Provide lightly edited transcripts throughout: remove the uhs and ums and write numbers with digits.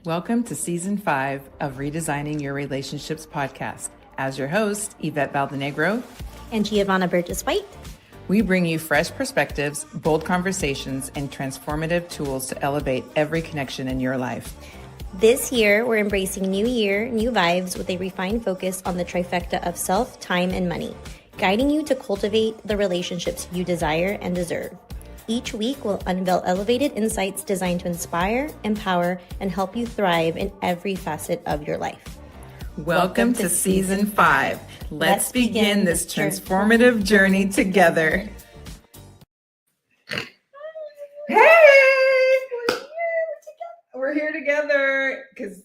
Welcome to Season 5 of Redesigning Your Relationships podcast. As your host, Yvette Valdenegro and Giovanna Burgess-White, we bring you fresh perspectives, bold conversations, and transformative tools to elevate every connection in your life. This year, we're embracing new year, new vibes with a refined focus on the trifecta of self, time, and money, guiding you to cultivate the relationships you desire and deserve. Each week, we'll unveil elevated insights designed to inspire, empower, and help you thrive in every facet of your life. Welcome to Season 5. Let's begin this transformative journey together. Hey! We're here together because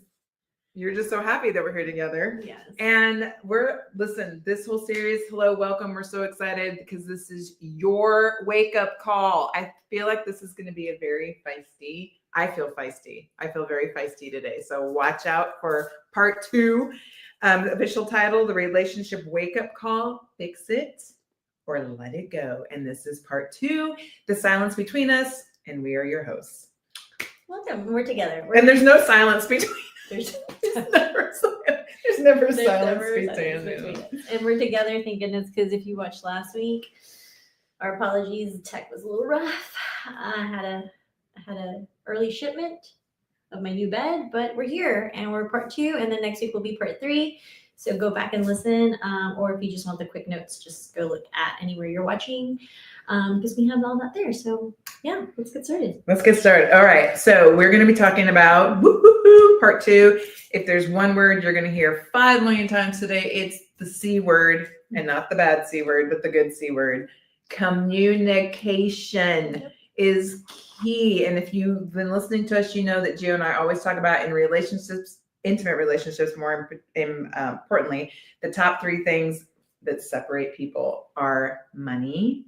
you're just so happy that we're here together. Yes. And listen, this whole series, hello, welcome. We're so excited because this is your wake-up call. I feel like this is going to be a very feisty. I feel feisty. I feel very feisty today. So watch out for part 2. Official title, The Relationship Wake-Up Call, Fix It or Let It Go. And this is part 2, The Silence Between Us. And we are your hosts. Welcome. We're together. And there's no silence between There's never silence between us. And we're together, thank goodness, because if you watched last week, our apologies, tech was a little rough. I had a early shipment of my new bed, but we're here and we're part 2, and then next week will be part 3. So go back and listen, or if you just want the quick notes, just go look at anywhere you're watching, because we have all that there. So yeah, let's get started. All right. So we're going to be talking about part 2. If there's one word you're going to hear 5 million times today, it's the C word, and not the bad C word, but the good C word. Communication is key. And if you've been listening to us, you know that Gio and I always talk about in relationships, intimate relationships, more importantly, the top 3 things that separate people are money,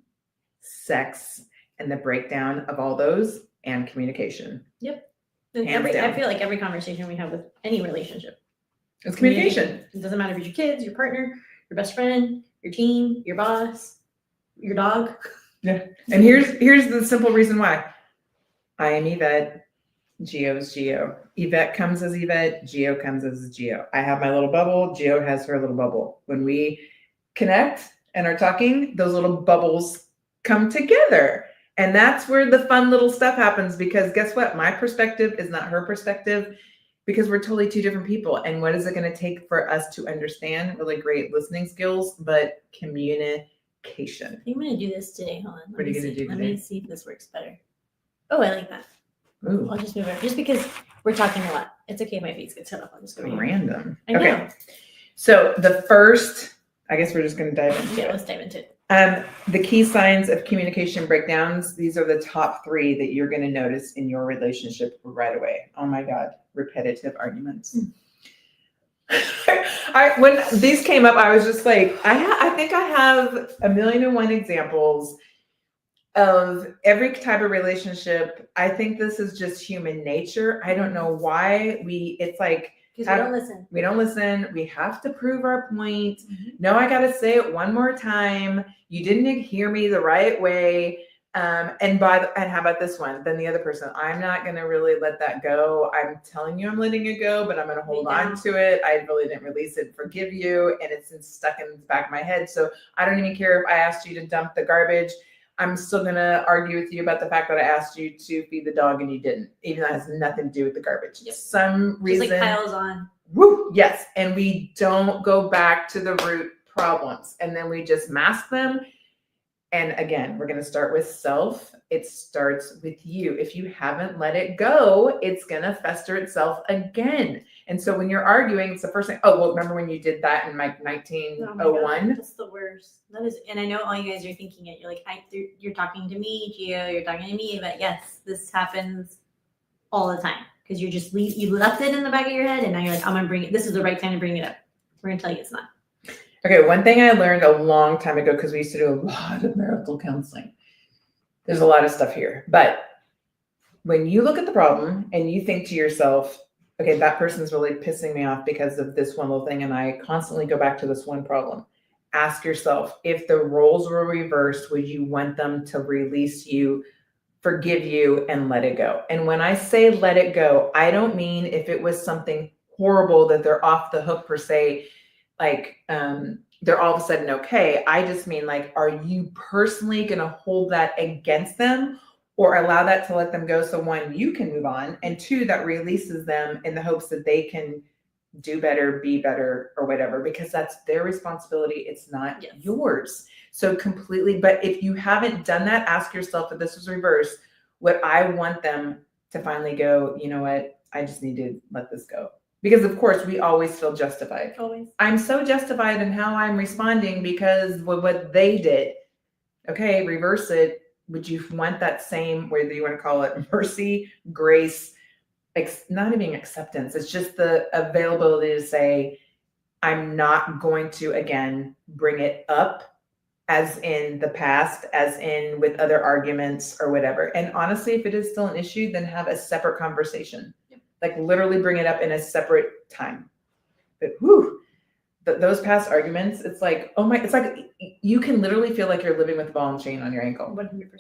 sex, and the breakdown of all those, and communication. Yep. I feel like every conversation we have with any relationship, it's communication. It doesn't matter if it's your kids, your partner, your best friend, your team, your boss, your dog. Yeah. And here's the simple reason why. I am Yvette. Gio's Gio. Yvette comes as Yvette. Gio comes as Gio. I have my little bubble. Gio has her little bubble. When we connect and are talking, those little bubbles come together. And that's where the fun little stuff happens, because guess what? My perspective is not her perspective, because we're totally 2 different people. And what is it going to take for us to understand really great listening skills, but communication? I'm going to do this today. Hold on. What are you going to do today? Let me see if this works better. Oh, I like that. Ooh. I'll just move it. Just because we're talking a lot. It's okay if my face gets cut off. I'll just go random. I know. Okay. So the first, I guess we're just going to dive into it. Let's dive into it. The key signs of communication breakdowns, these are the top 3 that you're going to notice in your relationship right away. Oh my God, repetitive arguments. When these came up, I was just like, I think I have 1,000,001 examples of every type of relationship. I think this is just human nature. I don't know why it's like, because we don't listen. We don't listen. We have to prove our point. Mm-hmm. No, I got to say it one more time. You didn't hear me the right way. And how about this one? Then the other person, I'm not going to really let that go. I'm telling you I'm letting it go, but I'm going to hold on to it. I really didn't release it. Forgive you. And it's stuck in the back of my head. So I don't even care if I asked you to dump the garbage. I'm still going to argue with you about the fact that I asked you to feed the dog and you didn't, even though it has nothing to do with the garbage. Yep. Some reason. Just like piles on. Woo, yes. And we don't go back to the root problems, and then we just mask them. And again, we're going to start with self. It starts with you. If you haven't let it go, it's going to fester itself again. And so when you're arguing, it's the first thing. Oh, well, remember when you did that in 1901? Oh that's the worst. That is, and I know all you guys are thinking it. You're like, you're talking to me, Gio, you're talking to me. But yes, this happens all the time, because you left it in the back of your head, and now you're like, I'm going to bring it. This is the right time to bring it up. We're going to tell you it's not. Okay, one thing I learned a long time ago, because we used to do a lot of marital counseling. There's a lot of stuff here. But when you look at the problem and you think to yourself, okay, that person's really pissing me off because of this one little thing, and I constantly go back to this one problem. Ask yourself, if the roles were reversed, would you want them to release you forgive you and let it go. And when I say let it go, I don't mean if it was something horrible that they're off the hook per se, like they're all of a sudden okay. I just mean like, are you personally going to hold that against them or allow that to let them go? So one, you can move on, and two, that releases them in the hopes that they can do better, be better, or whatever, because that's their responsibility. It's not yours. So completely. But if you haven't done that, ask yourself if this was reversed, would I want them to finally go, you know what, I just need to let this go? Because of course we always feel justified. Always. I'm so justified in how I'm responding because of what they did. Okay, reverse it. Would you want that same, whether you want to call it mercy, grace, not even acceptance? It's just the availability to say, I'm not going to, again, bring it up as in the past, as in with other arguments or whatever. And honestly, if it is still an issue, then have a separate conversation. Like literally bring it up in a separate time. But those past arguments, it's like, oh my, it's like you can literally feel like you're living with a ball and chain on your ankle. 100%.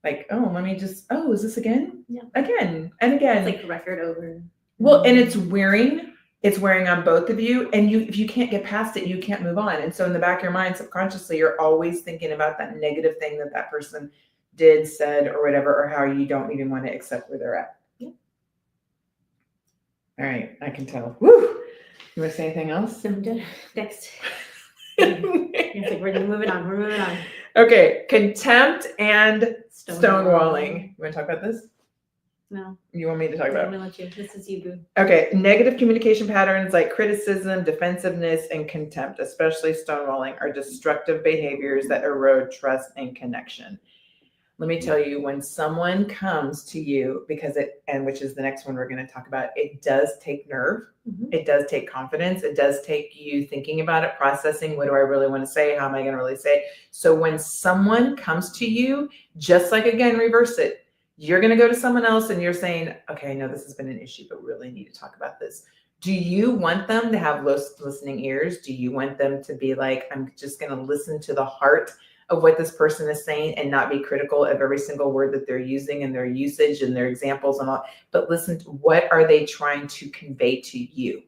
Like, oh, let me just, oh, is this again? Yeah. Again and again. It's like record over. Well, and it's wearing on both of you. And if you can't get past it, you can't move on. And so in the back of your mind, subconsciously, you're always thinking about that negative thing that person did, said, or whatever, or how you don't even want to accept where they're at. Yeah. All right. I can tell. Woo. You want to say anything else? I'm done. Next. It's like we're moving on. We're moving on. Okay. Contempt and stonewalling. You want to talk about this? No. You want me to talk about it? I'm gonna let you. This is you, boo. Okay. Negative communication patterns like criticism, defensiveness, and contempt, especially stonewalling, are destructive behaviors that erode trust and connection. Let me tell you, when someone comes to you, which is the next one we're going to talk about, it does take nerve. Mm-hmm. It does take confidence. It does take you thinking about it, processing, what do I really want to say? How am I going to really say it? So when someone comes to you, just like, again, reverse it. You're going to go to someone else and you're saying, okay, I know this has been an issue, but really need to talk about this. Do you want them to have listening ears? Do you want them to be like, I'm just going to listen to the heart of what this person is saying and not be critical of every single word that they're using and their usage and their examples and all, but listen to what are they trying to convey to you?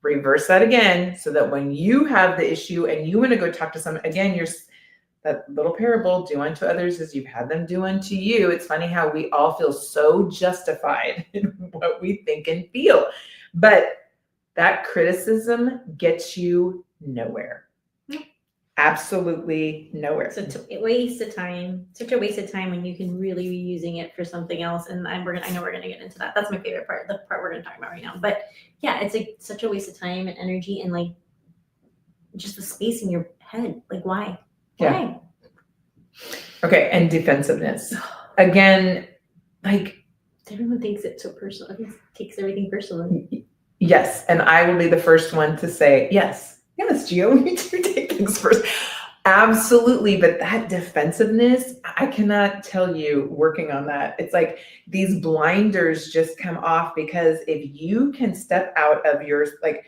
Reverse that again, so that when you have the issue and you want to go talk to someone, again, you're that little parable, do unto others as you've had them do unto you. It's funny how we all feel so justified in what we think and feel, but that criticism gets you nowhere. Absolutely nowhere. So a waste of time, such a waste of time when you can really be using it for something else. And I know we're going to get into that. That's my favorite part, the part we're going to talk about right now. But yeah, it's like such a waste of time and energy and like just the space in your head. Like why? Yeah. Okay. And defensiveness. Again, like everyone takes it so personal. Everyone takes everything personally. Yes. And I will be the first one to say, yes, Gio, you do take things first. Absolutely. But that defensiveness, I cannot tell you, working on that, it's like these blinders just come off, because if you can step out of yours, like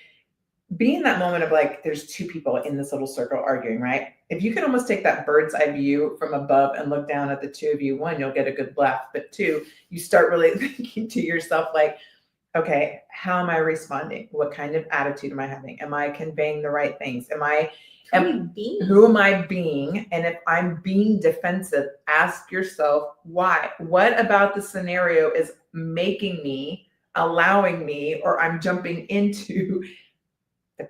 be in that moment of like, there's two people in this little circle arguing, right? If you can almost take that bird's eye view from above and look down at the two of you, one, you'll get a good laugh, but two, you start really thinking to yourself, like, okay, how am I responding? What kind of attitude am I having? Am I conveying the right things? Who am I being? And if I'm being defensive, ask yourself why. What about the scenario is making me, allowing me, or I'm jumping into,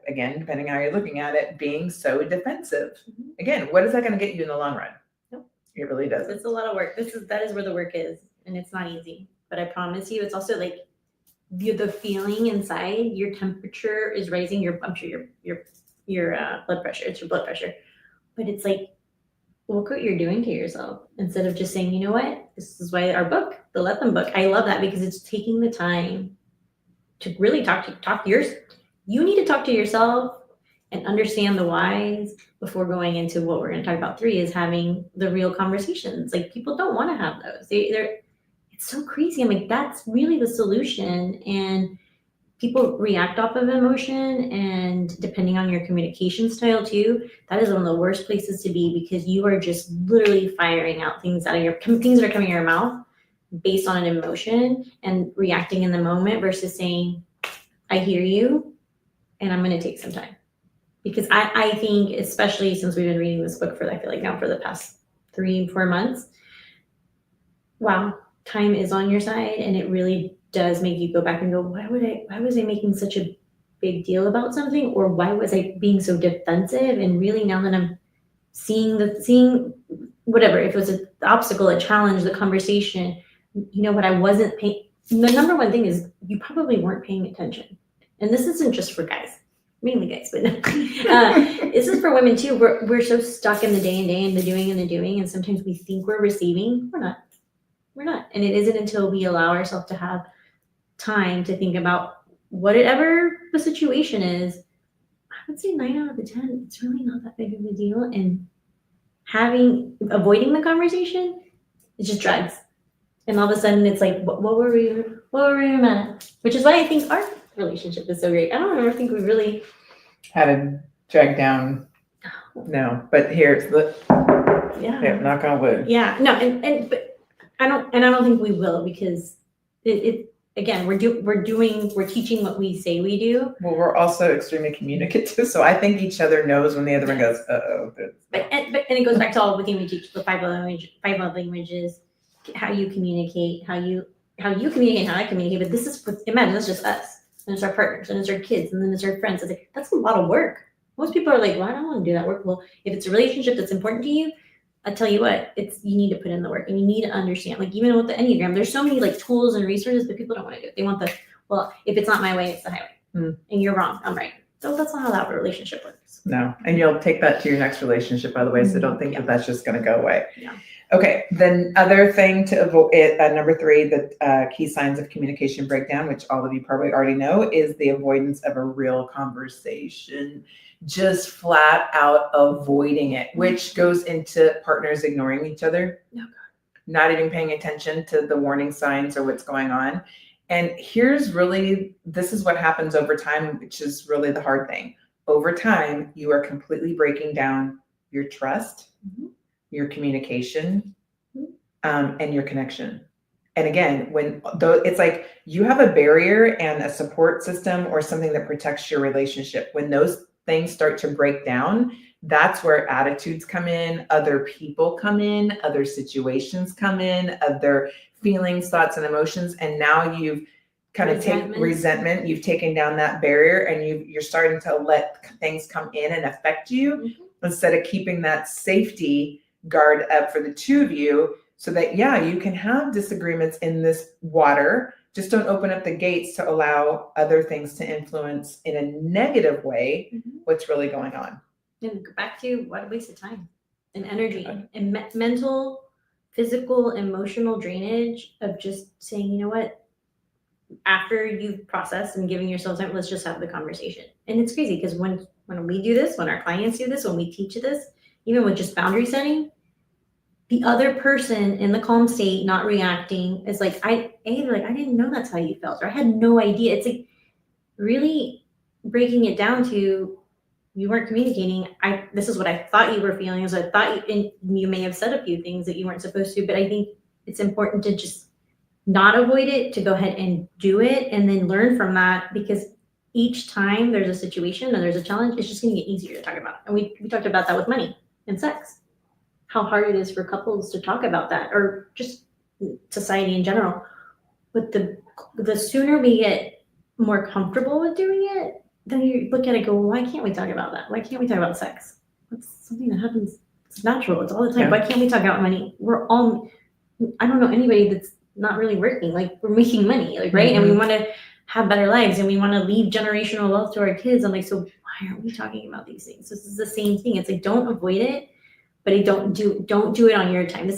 again, depending on how you're looking at it, being so defensive? Mm-hmm. Again, what is that going to get you in the long run? Nope. It really doesn't. It's a lot of work. That is where the work is, and it's not easy. But I promise you, it's also like the feeling inside. Your temperature is rising. I'm sure your blood pressure. It's your blood pressure, but it's like, look what you're doing to yourself instead of just saying, you know what, this is why our book, the Let Them book. I love that because it's taking the time to really talk to yours. You need to talk to yourself and understand the whys before going into what we're going to talk about 3 is having the real conversations. Like people don't want to have those. It's so crazy. I'm like, that's really the solution. And people react off of emotion, and depending on your communication style too, that is one of the worst places to be, because you are just literally firing out things that are coming out of your mouth based on an emotion and reacting in the moment versus saying, I hear you and I'm going to take some time. Because I think, especially since we've been reading this book for, I feel like now for the past 3-4 months, wow, time is on your side, and it really does make you go back and go, why was I making such a big deal about something, or why was I being so defensive? And really, now that I'm seeing whatever, if it was an obstacle, a challenge, the conversation, what I wasn't paying. The number one thing is you probably weren't paying attention, and this isn't just for guys. Mainly guys, but this is for women too. We're so stuck in the day and the doing, and sometimes we think we're receiving. We're not. And it isn't until we allow ourselves to have time to think about whatever the situation is. I would say 9 out of the 10, it's really not that big of a deal. And avoiding the conversation, it just drags. And all of a sudden it's like, what were we mad at? Which is why I think our relationship is so great. I don't ever think we really had to drag down. No, but here's the knock on wood. Yeah, no, but I don't think we will, because it again, we're teaching what we say we do. Well, we're also extremely communicative, so I think each other knows when the other one goes, uh-oh. But it goes back to all the things we teach, the 5 love languages, how you communicate, how you communicate, how I communicate. But this is, imagine that's just us, and it's our partners, and it's our kids, and then it's our friends. It's like, that's a lot of work. Most people are like, well, I don't want to do that work. Well, if it's a relationship that's important to you, I tell you what, you need to put in the work, and you need to understand. Like, even with the Enneagram, there's so many like tools and resources, but people don't want to do it. They want if it's not my way, it's the highway. And you're wrong, I'm right. So that's not how that relationship works. No, and you'll take that to your next relationship, by the way. So don't think that that's just going to go away. Yeah. Okay, then other thing to avoid, number 3, the key signs of communication breakdown, which all of you probably already know, is the avoidance of a real conversation. Just flat out avoiding it, which goes into partners ignoring each other, not even paying attention to the warning signs or what's going on. And this is what happens over time, which is really the hard thing. Over time, you are completely breaking down your trust, your communication, and your connection. And again, it's like you have a barrier and a support system or something that protects your relationship. When those things start to break down, that's where attitudes come in, other people come in, other situations come in, other feelings, thoughts, and emotions. And now you've kind of taken resentment, you've taken down that barrier, and you're starting to let things come in and affect you instead of keeping that safety guard up for the two of you, so that, you can have disagreements in this water. Just don't open up the gates to allow other things to influence in a negative way what's really going on. And back to what a waste of time and energy and mental, physical, emotional drainage of just saying, you know what, after you've processed and giving yourself time, let's just have the conversation. And it's crazy because when we do this, when our clients do this, when we teach this, even with just boundary setting, the other person in the calm state, not reacting, is like, I didn't know that's how you felt, or I had no idea. It's like really breaking it down to, you weren't communicating. This is what I thought you were feeling. So I thought you may have said a few things that you weren't supposed to, but I think it's important to just not avoid it, to go ahead and do it, and then learn from that, because each time there's a situation and there's a challenge, it's just going to get easier to talk about. And we talked about that with money and sex, how hard it is for couples to talk about that, or just society in general. But the sooner we get more comfortable with doing it, then you look at it and go, well, why can't we talk about that? Why can't we talk about sex? It's something that happens. It's natural. It's all the time. Why can't we talk about money? I don't know anybody that's not really working. Like, we're making money, like, right? And we want to have better lives, and we want to leave generational wealth to our kids. I'm like, so why aren't we talking about these things? This is the same thing. It's like, don't avoid it, but don't do it on your time.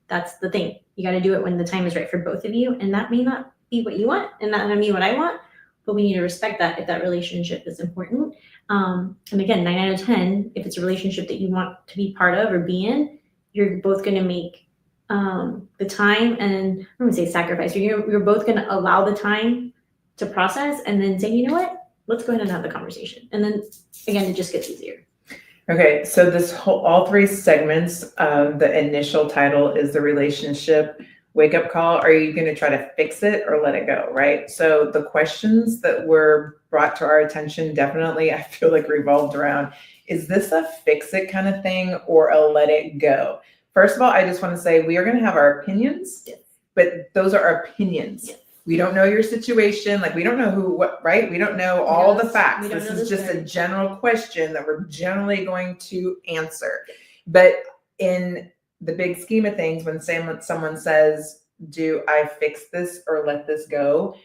That's the thing. You got to do it when the time is right for both of you. And that may not be what you want, and that may not be what I want, but we need to respect that if that relationship is important. And again, 9 out of 10, if it's a relationship that you want to be part of or be in, you're both going to make the time, and I don't say sacrifice. You're both going to allow the time to process, and then say, you know what, let's go ahead and have the conversation. And then again, it just gets easier. Okay, so all 3 segments, the initial title is the relationship wake up call. Are you going to try to fix it or let it go? Right. So the questions that were brought to our attention definitely, I feel like, revolved around, is this a fix it kind of thing or a let it go? First of all, I just want to say we are going to have our opinions, but those are our opinions. Yes. We don't know your situation. Like, we don't know what, right? We don't know all the facts. This is just a general question that we're generally going to answer. But in the big scheme of things, when someone says, do I fix this or let this go?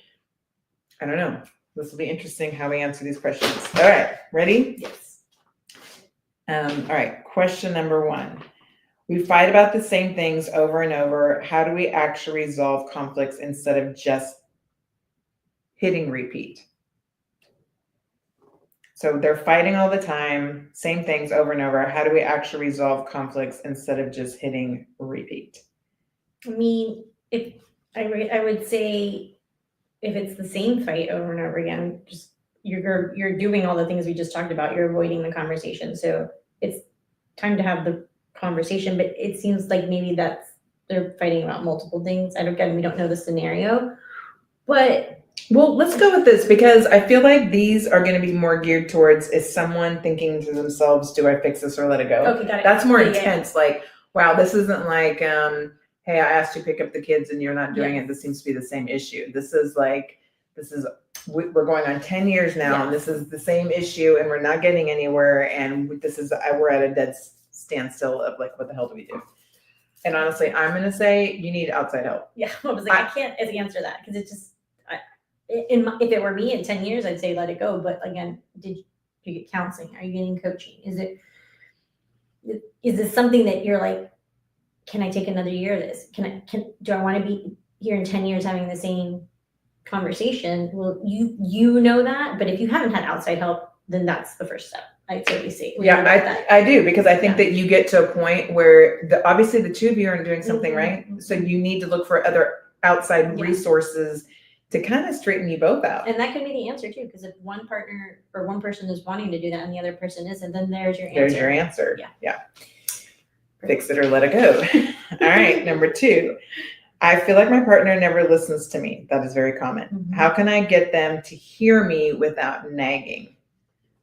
I don't know. This will be interesting how we answer these questions. All right, ready? Yes. All right, question number 1. We fight about the same things over and over. How do we actually resolve conflicts instead of just hitting repeat? So they're fighting all the time, same things over and over. How do we actually resolve conflicts instead of just hitting repeat? I mean, if I would say if it's the same fight over and over again, just you're doing all the things we just talked about. You're avoiding the conversation. So it's time to have the conversation, but it seems like maybe they're fighting about multiple things. We don't know the scenario, but well, let's go with this because I feel like these are going to be more geared towards, is someone thinking to themselves, do I fix this or let it go? Okay, got it. That's more intense. Yeah. Like, wow, this isn't like, hey, I asked you to pick up the kids and you're not doing it. This seems to be the same issue. This is we're going on 10 years now, and this is the same issue and we're not getting anywhere. And we're at a dead standstill of like, what the hell do we do? And honestly, I'm going to say you need outside help. Yeah, I can't answer that because it's just, if it were me in 10 years, I'd say let it go. But again, did you get counseling? Are you getting coaching? Is this something that you're like, can I take another year of this? Do I want to be here in 10 years having the same conversation? Well, you know that, but if you haven't had outside help, then that's the first step. I'd say we see. Yeah, I do, because I think that you get to a point where obviously the two of you aren't doing something right. So you need to look for other outside resources to kind of straighten you both out. And that could be the answer too, because if one partner or one person is wanting to do that and the other person isn't, then there's your answer. There's your answer. Yeah. Fix it or let it go. All right, number 2. I feel like my partner never listens to me. That is very common. Mm-hmm. How can I get them to hear me without nagging?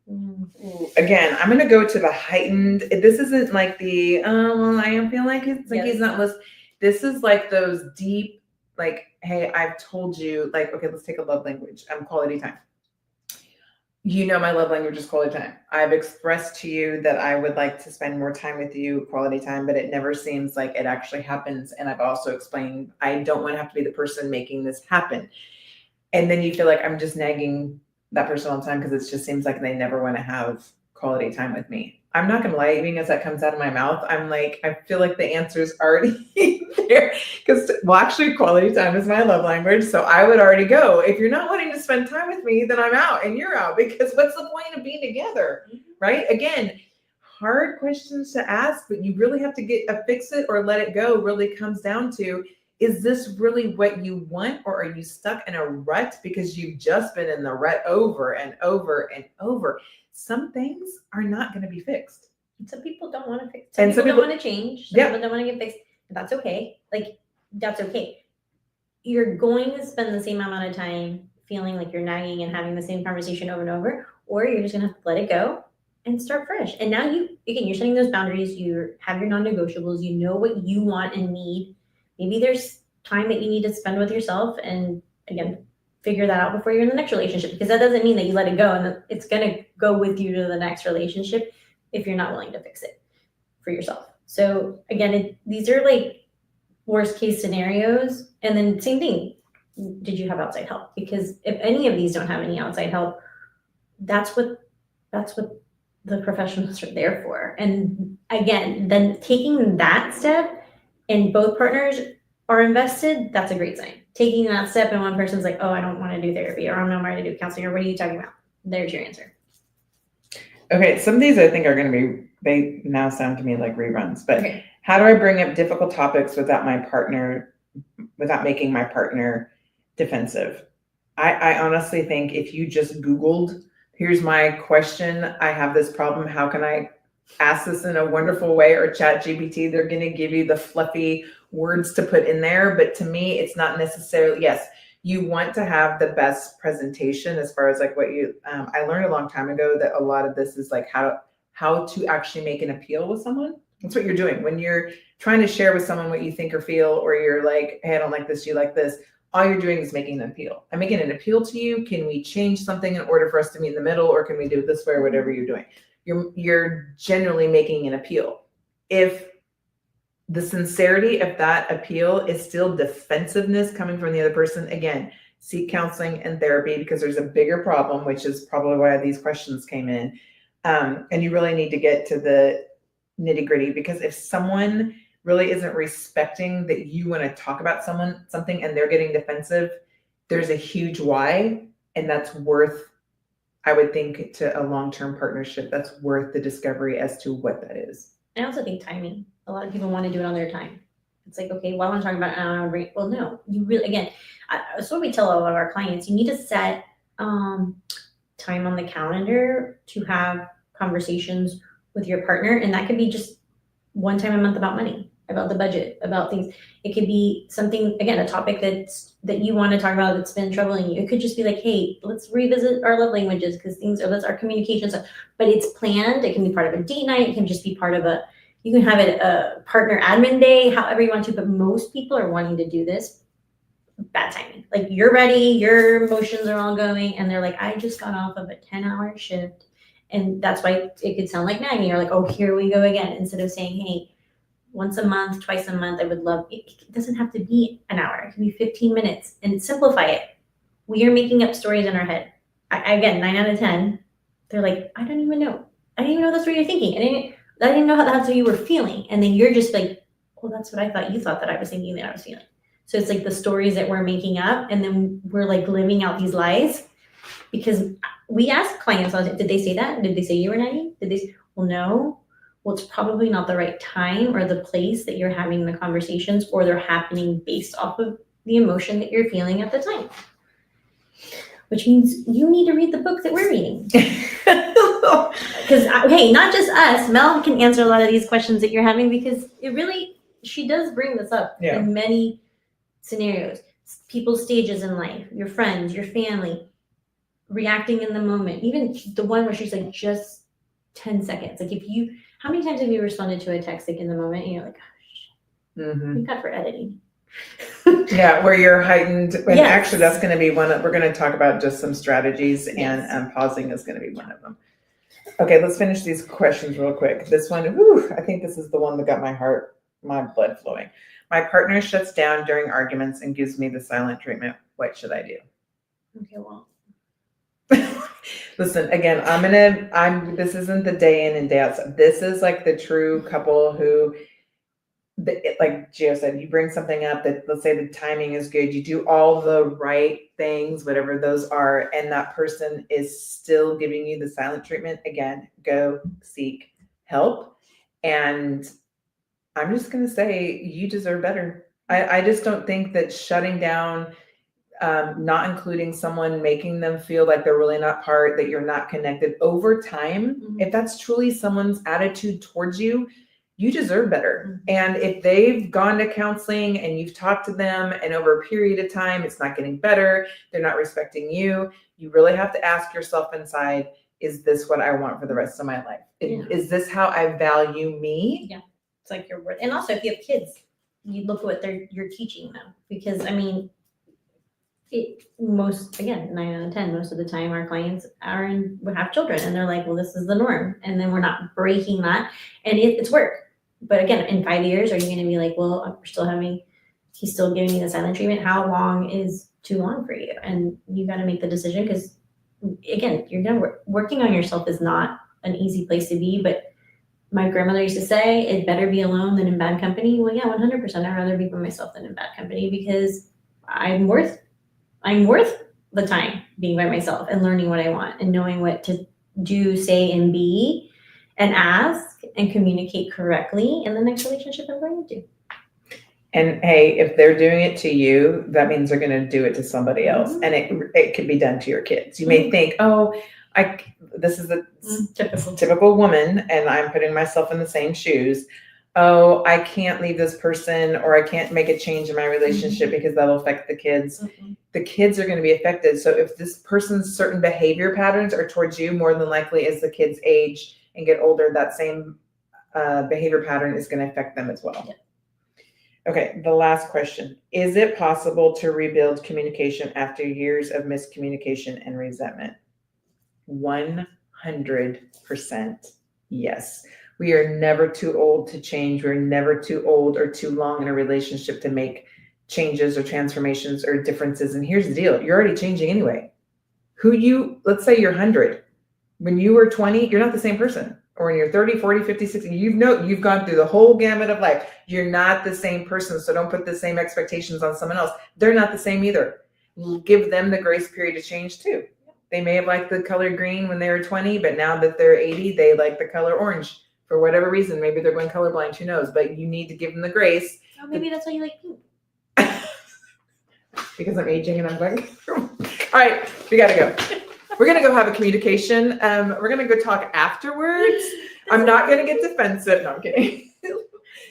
Mm-hmm. Again, I'm going to go to the heightened. This isn't like the, I am feeling like it's like he's not listening. This is like those deep, like, hey, I've told you, like, okay, let's take a love language. Quality time. You know, my love language is quality time. I've expressed to you that I would like to spend more time with you, quality time, but it never seems like it actually happens. And I've also explained, I don't want to have to be the person making this happen. And then you feel like I'm just nagging that person all the time because it just seems like they never want to have quality time with me. I'm not going to lie, even as that comes out of my mouth, I'm like, I feel like the answer is already there because, well, actually quality time is my love language. So I would already go, if you're not wanting to spend time with me, then I'm out and you're out, because what's the point of being together, right? Again, hard questions to ask, but you really have to get a fix it or let it go really comes down to, is this really what you want, or are you stuck in a rut because you've just been in the rut over and over and over? Some things are not going to be fixed. Some people don't want to fix. Some people don't want to change. Some people don't want to get fixed. That's okay. Like, that's okay. You're going to spend the same amount of time feeling like you're nagging and having the same conversation over and over, or you're just going to have to let it go and start fresh. And now you're setting those boundaries. You have your non-negotiables. You know what you want and need. Maybe there's time that you need to spend with yourself, and again, figure that out before you're in the next relationship, because that doesn't mean that you let it go and that it's going to go with you to the next relationship if you're not willing to fix it for yourself. So again, these are like worst case scenarios. And then same thing, did you have outside help? Because if any of these don't have any outside help, that's what the professionals are there for. And again, then taking that step and both partners are invested, that's a great sign. Taking that step and one person's like, oh, I don't want to do therapy, or I'm not ready to do counseling, or what are you talking about? There's your answer. Okay, some of these I think are going to be, they now sound to me like reruns, but How do I bring up difficult topics without making my partner defensive? I honestly think if you just Googled, here's my question, I have this problem, how can I ask this in a wonderful way, or Chat GPT, they're going to give you the fluffy words to put in there, but to me, it's not necessarily, yes, you want to have the best presentation as far as like what you, I learned a long time ago that a lot of this is like how to actually make an appeal with someone. That's what you're doing when you're trying to share with someone what you think or feel, or you're like, hey, I don't like this, you like this. All you're doing is making an appeal. I'm making an appeal to you. Can we change something in order for us to meet in the middle, or can we do it this way, or whatever you're doing? You're generally making an appeal. If the sincerity of that appeal is still defensiveness coming from the other person, again, seek counseling and therapy, because there's a bigger problem, which is probably why these questions came in. And you really need to get to the nitty gritty, because if someone really isn't respecting that you want to talk about something and they're getting defensive, there's a huge why, and that's worth, I would think, to a long-term partnership, that's worth the discovery as to what that is. I also think timing. A lot of people want to do it on their time. It's like, okay, well, I want to talk about well, no, you really, again, that's what we tell all of our clients. You need to set time on the calendar to have conversations with your partner, and that could be just one time a month about money, about the budget, about things. It could be something, again, a topic that you want to talk about that's been troubling you. It could just be like, hey, let's revisit our love languages, because that's our communication stuff. But it's planned. It can be part of a date night. It can just be part of you can have it a partner admin day, however you want to. But most people are wanting to do this. Bad timing. Like, you're ready, your emotions are all going, and they're like, I just got off of a 10-hour shift. And that's why it could sound like nagging. You're like, oh, here we go again. Instead of saying, hey, once a month, twice a month, I would love, it doesn't have to be an hour. It can be 15 minutes, and simplify it. We are making up stories in our head. Again, 9 out of 10, they're like, I don't even know. I didn't even know that's what you're thinking. I didn't know that's what you were feeling. And then you're just like, well, that's what I thought you thought that I was thinking that I was feeling. So it's like the stories that we're making up, and then we're like living out these lies, because we ask clients, did they say that? Did they say you were naive? Did they say, well, no. Well, it's probably not the right time or the place that you're having the conversations, or they're happening based off of the emotion that you're feeling at the time. Which means you need to read the book that we're reading. Because, hey, not just us. Mel can answer a lot of these questions that you're having, because she does bring this up in many scenarios. People's stages in life, your friends, your family, reacting in the moment. Even the one where she's like, just 10 seconds. Like, how many times have you responded to a text like in the moment, and you're like, gosh, we got for editing. Yeah, where you're heightened. And actually, that's going to be we're going to talk about just some strategies, and pausing is going to be one of them. Okay, let's finish these questions real quick. This one, I think this is the one that got my blood flowing. My partner shuts down during arguments and gives me the silent treatment. What should I do? Okay, well. Listen, again, this isn't the day in and day out. This is like the true couple who, like Gio said, you bring something up that, let's say the timing is good, you do all the right things, whatever those are, and that person is still giving you the silent treatment. Again, go seek help. And I'm just going to say, you deserve better. I just don't think that shutting down, not including someone, making them feel like they're really not part, that you're not connected over time, if that's truly someone's attitude towards you, you deserve better. And if they've gone to counseling and you've talked to them, and over a period of time, it's not getting better, they're not respecting you, you really have to ask yourself inside, is this what I want for the rest of my life? Is this how I value me? Yeah. It's like your word. And also, if you have kids, you look at what you're teaching them. Because, I mean, 9 out of 10, most of the time, our clients have children, and they're like, well, this is the norm. And then we're not breaking that. And it's work. But again, in 5 years, are you going to be like, well, he's still giving me the silent treatment? How long is too long for you? And you got to make the decision, because, again, working on yourself is not an easy place to be. But my grandmother used to say, it better be alone than in bad company. Well, yeah, 100%. I'd rather be by myself than in bad company, because I'm worth the time being by myself and learning what I want and knowing what to do, say, and be, and ask and communicate correctly in the next relationship I'm going to. And hey, if they're doing it to you, that means they're going to do it to somebody else. And it could be done to your kids. You may think, oh, this is a typical woman, and I'm putting myself in the same shoes. oh, I can't leave this person, or I can't make a change in my relationship because that'll affect the kids. Mm-mm. The kids are going to be affected. So if this person's certain behavior patterns are towards you, more than likely as the kids age and get older, that same behavior pattern is going to affect them as well. Yeah. Okay, the last question. Is it possible to rebuild communication after years of miscommunication and resentment? 100% yes. We are never too old to change. We're never too old or too long in a relationship to make changes or transformations or differences. And here's the deal. You're already changing anyway. Let's say you're 100. When you were 20, you're not the same person. Or when you're 30, 40, 50, 60, you've gone through the whole gamut of life. You're not the same person. So don't put the same expectations on someone else. They're not the same either. Give them the grace period to change too. They may have liked the color green when they were 20, but now that they're 80, they like the color orange for whatever reason. Maybe they're going colorblind, who knows? But you need to give them the grace. Oh, maybe that's why you like pink. Because I'm aging and I'm going. All right, we gotta go. We're gonna go have a communication. We're gonna go talk afterwards. I'm not gonna get defensive. No, I'm kidding.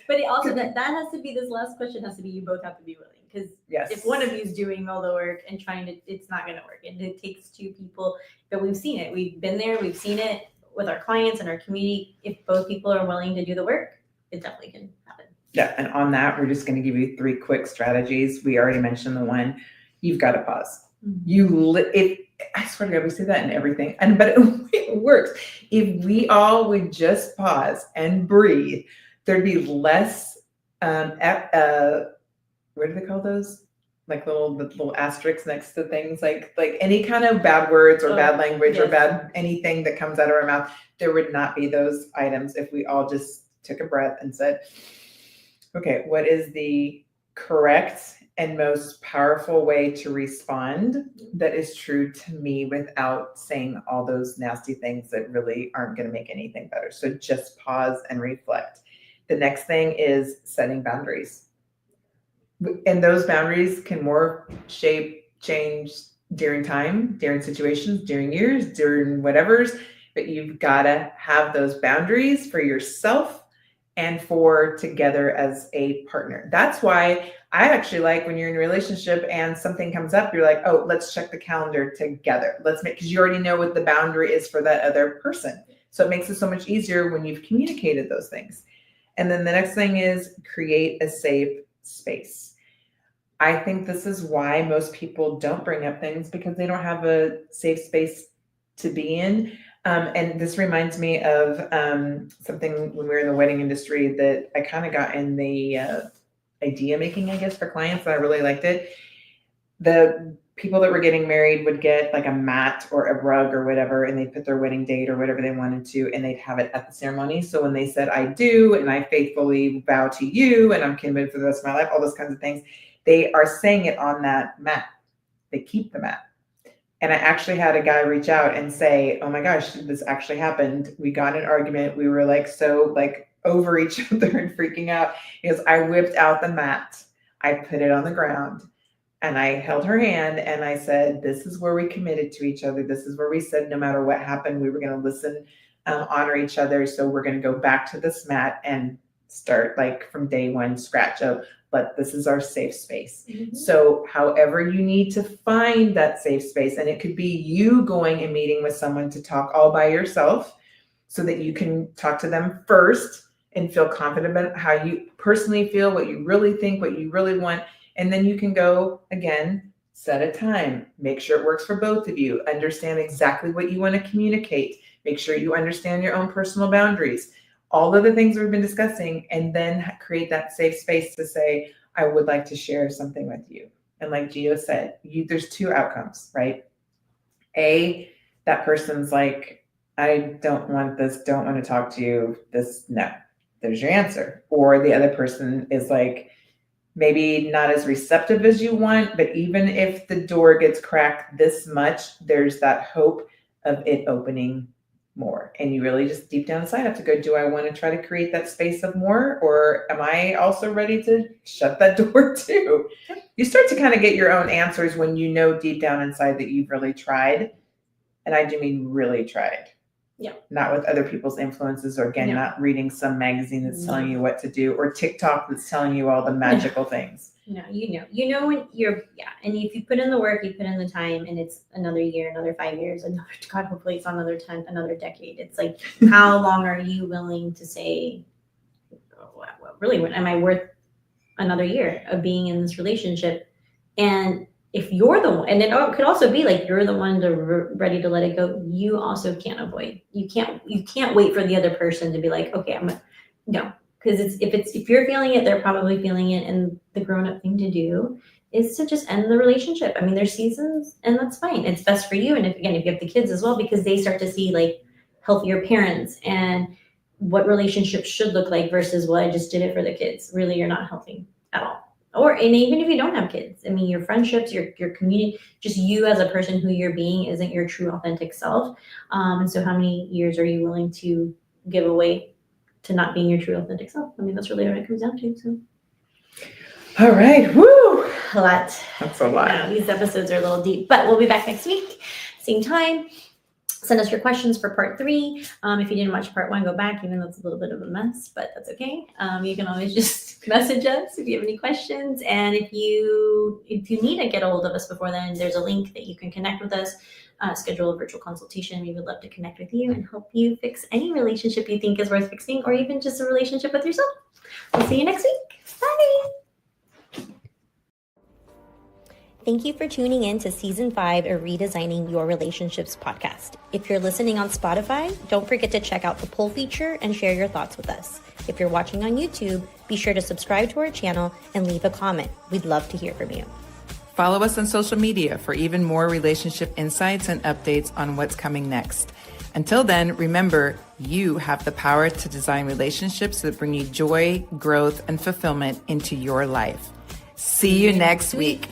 But it also that has to be, this last question has to be, you both have to be willing, because Yes. if one of you is doing all the work and trying to, it's not going to work. And it takes two people. But we've seen it. We've been there. We've seen it with our clients and our community. If both people are willing to do the work, it definitely can happen. Yeah, and on that, we're just going to give you 3 quick strategies. We already mentioned the one. You've got to pause. I swear to God, we say that in everything, but it works. If we all would just pause and breathe, there'd be less. What do they call those? Like little asterisks next to things, like any kind of bad words or bad language or bad anything that comes out of our mouth. There would not be those items if we all just took a breath and said, okay, what is the correct and most powerful way to respond that is true to me without saying all those nasty things that really aren't going to make anything better? So just pause and reflect. The next thing is setting boundaries. And those boundaries can morph, shape, change during time, during situations, during years, during whatever's, but you've got to have those boundaries for yourself and for together as a partner. That's why I actually like when you're in a relationship and something comes up, you're like, oh, let's check the calendar together. Because you already know what the boundary is for that other person. So it makes it so much easier when you've communicated those things. And then the next thing is create a safe space. I think this is why most people don't bring up things, because they don't have a safe space to be in. And this reminds me of something when we were in the wedding industry that I kind of got in the idea making, I guess, for clients, that I really liked it. The people that were getting married would get like a mat or a rug or whatever, and they'd put their wedding date or whatever they wanted to, and they'd have it at the ceremony. So when they said, I do, and I faithfully vow to you, and I'm committed for the rest of my life, all those kinds of things, they are saying it on that mat. They keep the mat. And I actually had a guy reach out and say, oh my gosh, this actually happened. We got in an argument. We were over each other and freaking out. Because I whipped out the mat. I put it on the ground and I held her hand and I said, this is where we committed to each other. This is where we said no matter what happened, we were going to listen, honor each other. So we're going to go back to this mat and start from day one, scratch up. But this is our safe space. Mm-hmm. So however you need to find that safe space, and it could be you going and meeting with someone to talk all by yourself so that you can talk to them first and feel confident about how you personally feel, what you really think, what you really want. And then you can go again, set a time, make sure it works for both of you, understand exactly what you want to communicate, make sure you understand your own personal boundaries. All of the things we've been discussing, and then create that safe space to say, I would like to share something with you. And like Gio said, there's 2 outcomes, right? A, that person's like, I don't want this, don't want to talk to you, no. There's your answer. Or the other person is like, maybe not as receptive as you want, but even if the door gets cracked this much, there's that hope of it opening more. And you really just deep down inside have to go, do I want to try to create that space of more? Or am I also ready to shut that door too? You start to kind of get your own answers when you know deep down inside that you've really tried. And I do mean really tried. Yeah. Not with other people's influences, or again, No. not reading some magazine that's telling you what to do, or TikTok that's telling you all the magical things. No, you know when you're, and if you put in the work, you put in the time, and it's another year, another 5 years, another, God, hopefully it's another 10, another decade. It's like, how long are you willing to say, really, am I worth another year of being in this relationship? And if you're the one, and it could also be like you're the one ready to let it go, you also can't avoid. You can't wait for the other person to be like, okay, no, because if you're feeling it, they're probably feeling it, and the grown up thing to do is to just end the relationship. I mean, there's seasons, and that's fine. It's best for you, and if you have the kids as well, because they start to see like healthier parents and what relationships should look like versus, well, I just did it for the kids. Really, you're not helping at all. And even if you don't have kids, I mean, your friendships, your community, just you as a person, who you're being isn't your true authentic self. And so how many years are you willing to give away to not being your true authentic self? I mean, that's really what it comes down to. So. All right. Woo! A lot. That's a lot. No, these episodes are a little deep, but we'll be back next week, same time. Send us your questions for part 3. If you didn't watch part 1, go back, even though it's a little bit of a mess, but that's okay. You can always just message us if you have any questions. And if you need to get a hold of us before then, there's a link that you can connect with us, schedule a virtual consultation. We would love to connect with you and help you fix any relationship you think is worth fixing, or even just a relationship with yourself. We'll see you next week. Bye. Thank you for tuning in to Season 5 of Redesigning Your Relationships podcast. If you're listening on Spotify, don't forget to check out the poll feature and share your thoughts with us. If you're watching on YouTube, be sure to subscribe to our channel and leave a comment. We'd love to hear from you. Follow us on social media for even more relationship insights and updates on what's coming next. Until then, remember, you have the power to design relationships that bring you joy, growth, and fulfillment into your life. See you next week.